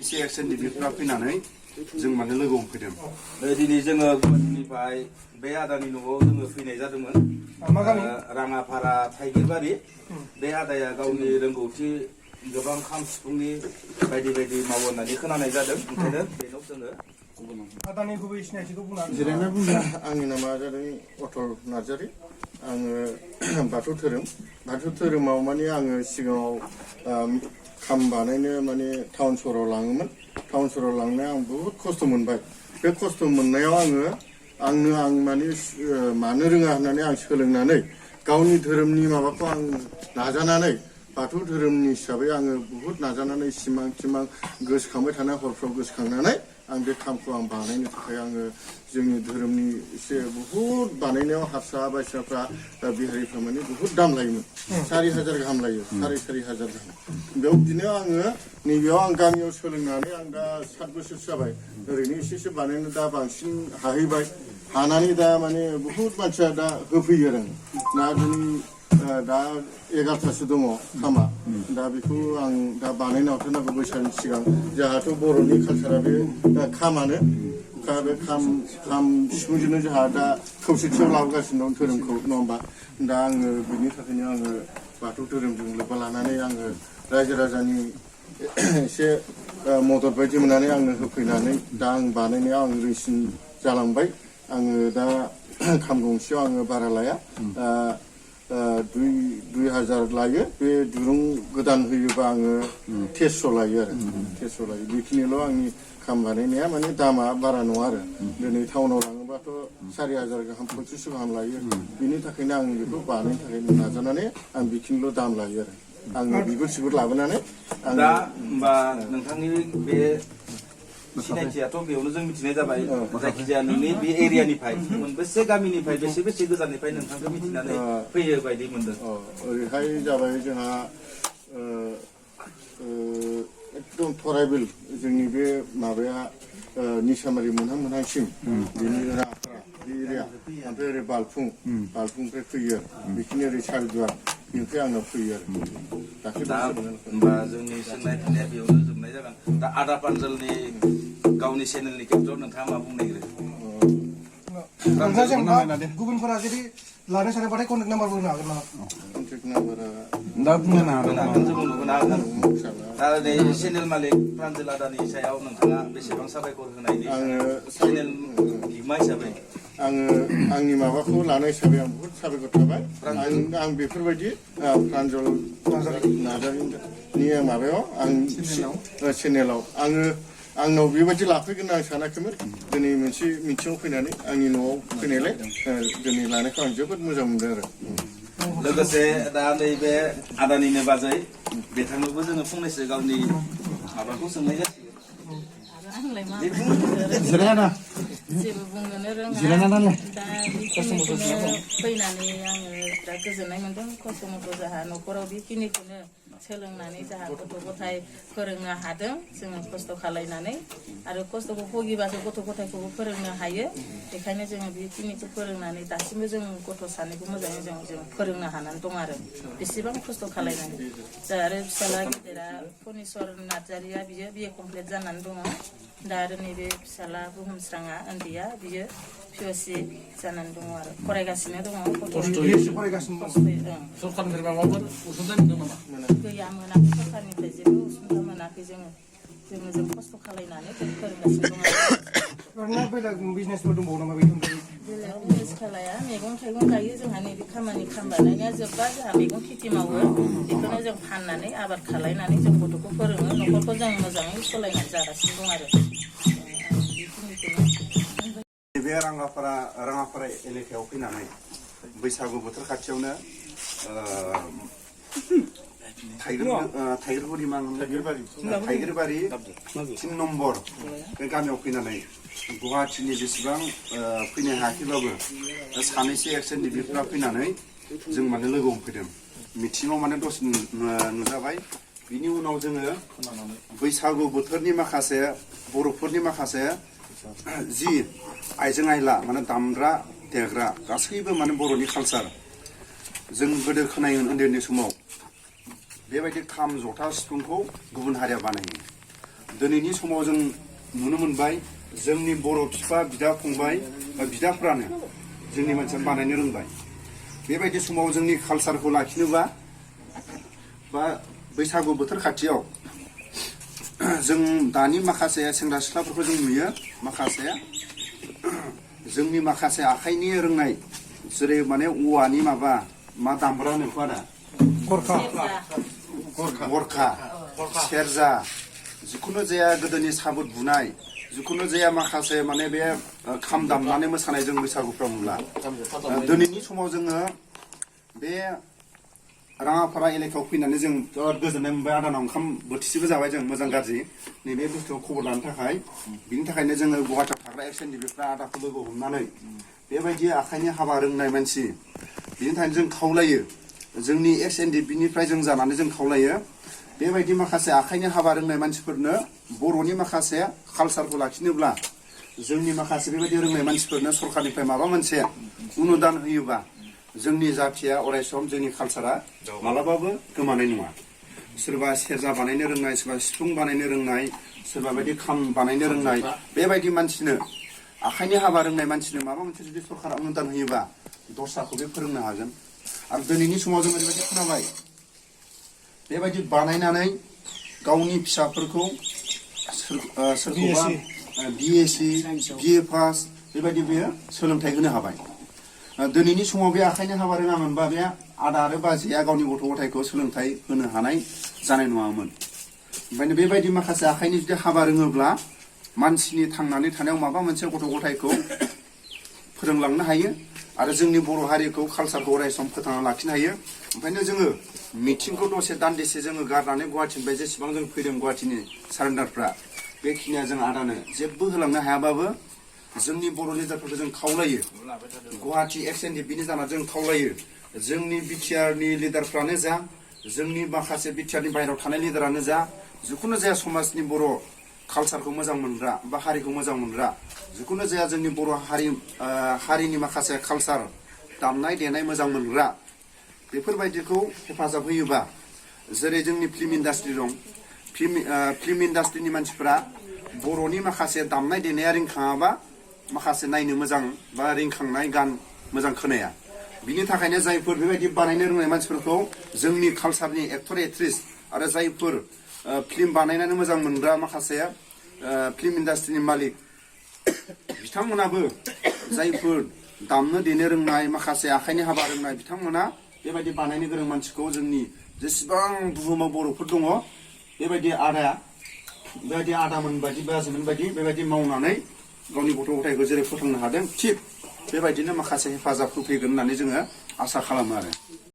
सानैसो एक्सएन डिभिफ्रा फैनानै जों माने लोगो हमफैदों। दिनै जोङो गुवाहाटीनिफ्राय बे आदानि न'आव जोङो फैनाय जादोंमोन। राङाफारा थाइगिरबारि। बे आदाया गावनि रोंगौथि गोबां खाम सिफुंनि बायदि बायदि मावो होननानै खोनानाय जादों। ओंखायनो बेनाव जोङो आदानि गुबै सिनायथिखौ बुंनानै जिरायना बुंदों। आंनि नामा जादों अटल नार्जारि। आङो बाथौ धोरोमाव माने आङो सिगाङाव खाम बानायनो माने टाउन सहराव लाङोमोन। टाउन सहराव लांनायाव आं बुहुद खस्थ' मोनबाय। बे खस्थ' मोननायाव आं माने मानो रोङा होननानै आं सोलोंनानै गावनि धोरोमनि माबाखौ आं नाजानानै बाथौ धोरोमनि हिसाबै आङो बुहुद नाजानानै सिमां गोसोखांबाय थानाय हरफ्राव गोसोखांनानै आं बे खामखौ आं बानायनो थाखाय आङो जोंनि धोरोमनि एसे बुहुद बानायनायाव हारसा बायसाफ्रा बिहारिफ्रा माने बुहुद दाम लायोमोन। 4,000 गाहाम लायो, 4,500 गाहाम। बेयाव बिदिनो आङो नैबेयाव आं गामियाव सोलोंनानै आं दा 7 बोसोरसो जाबाय। ओरैनो एसेसो बानायनो दा बांसिन हाहैबाय। हानानै दा माने बुहुद मानसिया दा होफैयो आरो ना दिनै दा 11थासो दङ खामा। दा बेखौ आं दा बानायनो हरथारनांगौ बैसागुनि सिगां। जोंहाथ' बर'नि कालसारा बे खामानो। दा बे खाम सिफुंजोंनो जोंहा दा खौसेथियाव लाबोगासिनो दं धोरोमखौ, नङा होमबा? दा आङो बिनि थाखायनो आङो बाथौ धोरोमजों लोब्बा लानानै आङो रायजो राजानि एसे मदद बायदि मोननानै आंनो होफैनानै दा आं बानायनायाव आं रोंसिन जालांबाय। आङो दा खाम गंसेयाव आङो बारा लाया। 2,000 लायो। बे दुरुं गोदान होयोबा आङो 1,300 लायो आरो 1,300 लायो। बेखिनिल' आंनि खाम बानायनाया माने दामा बारा नङा आरो। दिनै टाउनाव लाङोबाथ' 4,000 गाहाम 2500 गाहाम लायो। बिनि थाखायनो आं बेखौ बानायनो थाखाय नाजानानै आं बेखिनिल' दाम लायो आरो। आङो बिगुर लाबोनानै दा होमबा नोंथांनि बे सिनायथियाथ' बेयावनो जों मिथिनाय जाबाय। जायखिजाया नोंनि बे एरियानिफ्राय मोनबेसे गामिनिफ्राय बेसे गोजाननिफ्राय नोंथांखौ मिथिनानै फैयो बायदि मोनदों? ओरैहाय जाबाय जोंहा एकदम थराइबेल जोंनि बे माबाया निसामारि मोनहांसिम बेनि राफोरा बे एरिया। ओमफ्राय ओरै बालफुंनिफ्राय फैयो आरो बेखिनि ओरै सारिदुवार बेनिफ्राय आंनाव फैयो आरो। दा होमबा जोंनि सोंनाय फिननाया बेयावनो जोबनाय जागोन। दा आदा प्रान्जलनि गावनि चेनेलनि खेथ्रआव नोंथाङा मा बुंनो नागिरो? गुबुनफोरा जुदि लानो सानोबाथाय कन्टेक्ट नाम्बार बुंनो हागोन नामा? कन्टेक्ट नाम्बारा दा बुंनो हागोन। जों नुनो हागोन। दा नै चेनेल मालिक प्रान्जल आदानि सायाव नोंथाङा बेसेबां साबायखर होनायनि चेनेल बिगोमा हिसाबै? आङो आंनि माबाखौ लानाय हिसाबै आं बुहुद साबायखर थाबाय। आं बेफोरबायदि प्रान्जल नार्जारिनि माबायाव आं चेनेलाव आंनाव बेबायदि लाफैगोन आं सानाखैमोन। दिनै मोनसे मिथिङाव फैनानै आंनि न'आव फैनायलाय दिनै लानायखौ आं जोबोद मोजां मोनदों आरो। लोगोसे दा नैबे आदानिनो बाजै बिथांनोबो जोङो फंनैसो गावनि माबाखौ सोंनाय जासिगोन। जेबो बुंनोनो रोङा। दा बेखिनिखौनो फैनानै आङो दा गोजोननाय मोन्दों। खस्थ' मस्थ' जोंहा न'खराव बेखिनिखौनो सोलोंनानै जोंहा गथ' गथाय फोरोंनो हादों। जोङो खस्थ' खालायनानै आरो खस्थ'खौ भुगिबासो गथ' गथायखौबो फोरोंनो हायो। बेखायनो जोङो बेखिनिखौ फोरोंनानै दासिमबो जों गथ' सानैखौ मोजाङै जों फोरोंनो हानानै दं आरो। बेसेबां खस्थ' खालायनानै जोंहा आरो फिसाला गिदिरा फनिस्वर नार्जारिया बियो BA कमप्लिट जानानै दङ। दा आरो नैबे फिसाला बुहुमस्राङा उन्दैया बियो PUC जानानै दङ आरो फरायगासिनो दङ। सरकारनिफ्राय माबाफोर उसुंथाइ मोनदों नामा? गैया, मोनाखै। सरकारनिफ्राय जेबो उसुंथाइ मोनाखै। जों खस्थ' खालायनानै जों फोरोंगासिनो दङ आरो। ओरैनो बेलेग बिजनेसफोर दंबावो नामा? बेलेग बिजनेस खालाया। मैगं थाइगं गायो जोंहा। नैबे खाम बानायनाया जोब्बा जोंहा मैगं खेथि मावो। बेखौनो जों फाननानै आबाद खालायनानै जों गथ'खौ फोरोङो। न'खरखौ जों मोजाङै सालायनानै जागासिनो दं आरो। बे राङाफारा एलेकायाव फैनानै बैसागु बोथोर खाथियावनो थाइगिरबारि 3 नम्बर बे गामियाव फैनानै गुवाहाटीनि जेसेबां फैनो हायाखैबाबो सानैसो एक्सएन डिभिफ्रा फैनानै जों माने लोगो हमफैदों। मिथिङाव माने दसे नुजाबाय। बिनि उनाव जोङो बैसागु बोथोरनि माखासे बर'फोरनि माखासे जि आइजें आइला माने दामग्रा देग्रा गासैबो माने बर'नि कालसार। जों गोदो खोनायोमोन उन्दै समाव बेबायदि खाम जथा सिफुंखौ गुबुन हारिया बानायो। दिनैनि समाव जों नुनो मोनबाय जोंनि बर' बिफा बिदा फंबाय बा बिदाफ्रानो जोंनि मानसिया बानायनो रोंबाय बेबायदि समाव जोंनि कालसारखौ लाखिनोबा बा बैसागु बोथोर खाथियाव जों दानि माखासे सेंग्रा सिख्लाफोरखौ जों नुयो माखासे जोंनि माखासे आखाइनि रोंनाय जेरै माने औवानि माबा मा दामग्रा होनो आदा गरखा सेरजा जिखुनु जाया गोदोनि साबुत बुनाय जिखुनु जाया माखासे माने बे खाम दामनानै मोसानाय जों बैसागुफ्राव नुला दिनैनि समाव जोङो बे राङापारा एलेकायाव फैनानै जों जोबोद गोजोननाय मोनबाय आदानाव ओंखाम बोथिसेबो जाबाय जों मोजां गाज्रि नैबे बुस्थुखौ खबर लानो थाखाय बिनि थाखायनो जोङो गुवाहाटियाव थाग्रा एक्स-एन-डि-बिफ्रा आदाखौ लोगो हमनानै बेबायदि आखाइनि हाबा रोंनाय मानसि बिनि थाखायनो जों खावलायो जोंनि एक्स-एन-डि-बिनिफ्राय जों जानानै जों खावलायो बेबायदि माखासे आखाइनि हाबा रोंनाय मानसिफोरनो बर'नि माखासे कालसारखौ लाखिनोब्ला जोंनि माखासे बेबायदि रोंनाय मानसिफोरनो सरकारनिफ्राय माबा मोनसे अनुदान होयोबा जोंनि जाथिया अरायसम जोंनि कालसारा मालाबाबो गोमानाय नङा सोरबा सेरजा बानायनो रोंनाय सोरबा सिफुं बानायनो रोंनाय सोरबा बायदि खाम बानायनो रोंनाय बेबायदि मानसिनो आखाइनि हाबा रोंनाय मानसिनो माबा मोनसे जुदि सरकारा अनुदान होयोबा दस्राखौ बे फोरोंनो हागोन आरो दिनैनि समाव जों ओरैबायदि खोनाबाय बेबायदि बानायनानै गावनि फिसाफोरखौ सोरखौबा बिएससि बिए पास बेबायदि बेयो सोलोंथाइ होनो हाबाय दिनैनि समाव बे आखाइनि हाबा रोङामोनबा बे आदा आरो बाजैया गावनि गथ' गथायखौ सोलोंथाइ होनो हानाय जानाय नङामोन ओंखायनो बेबायदि माखासे आखाइनि जुदि हाबा रोङोब्ला मानसिनि थांनानै थानायाव माबा मोनसे गथ' गथायखौ फोरोंलांनो हायो आरो जोंनि बर' हारिखौ कालसारखौ अरायसम फोथांना लाखिनो हायो ओंखायनो जोङो मिटिंखौ दसे दान्दिसे जोङो गारनानै गुवाहाटिनिफ्राय जेसेबां जों फैदों गुवाहाटिनि सारेन्डारफ्रा बेखिनिया जों आदानो जेबो होलांनो हायाबाबो जोंनि बर' लिडारफोरखौ जों खावलायो गुवाहाटि एक्स-एन-डि-बिनि जाना जों खावलायो जोंनि बिटिआरनि लिडारफ्रानो जा जोंनि माखासे बिटिआरनि बाहेरायाव थानाय लिडारानो जा जिखुनु जाया समाजनि बर' कालसारखौ मोजां मोनग्रा बा हारिखौ मोजां मोनग्रा जिखुनु जाया जोंनि बर' हारिनि माखासे कालसार दामनाय देनाय मोजां मोनग्रा बेफोरबायदिखौ हेफाजाब होयोबा जेरै जोंनि फिल्म इन्डास्ट्रि दं फिल्म इन्डास्ट्रिनि मानसिफ्रा बर'नि माखासे दामनाय देनाया रिंखाङाबा माखासे नायनो मोजां बा रिंखांनाय गान मोजां खोनाया बिनि थाखायनो जायफोर बेबायदि बानायनो रोंनाय मानसिफोरखौ जोंनि कालसारनि एक्टर एक्ट्रिस आरो जायफोर फिल्म बानायनानै मोजां मोनग्रा माखासे फिल्म इन्डास्ट्रिनि मालिक बिथांमोनाबो जायफोर दामनो देनो रोंनाय माखासे आखाइनि हाबा रोंनाय बिथांमोना बेबायदि बानायनो गोरों मानसिखौ जोंनि जेसेबां बुहुमाव बर'फोर दङ बेबायदि आदामोन बायदि बाजैमोन बायदि बेबायदि मावनानै गावनि गथ' गथायखौ जेरै फोथांनो हादों थिग बेबायदिनो माखासे हेफाजाब होफैगोन होननानै जोङो आसा खालामो आरो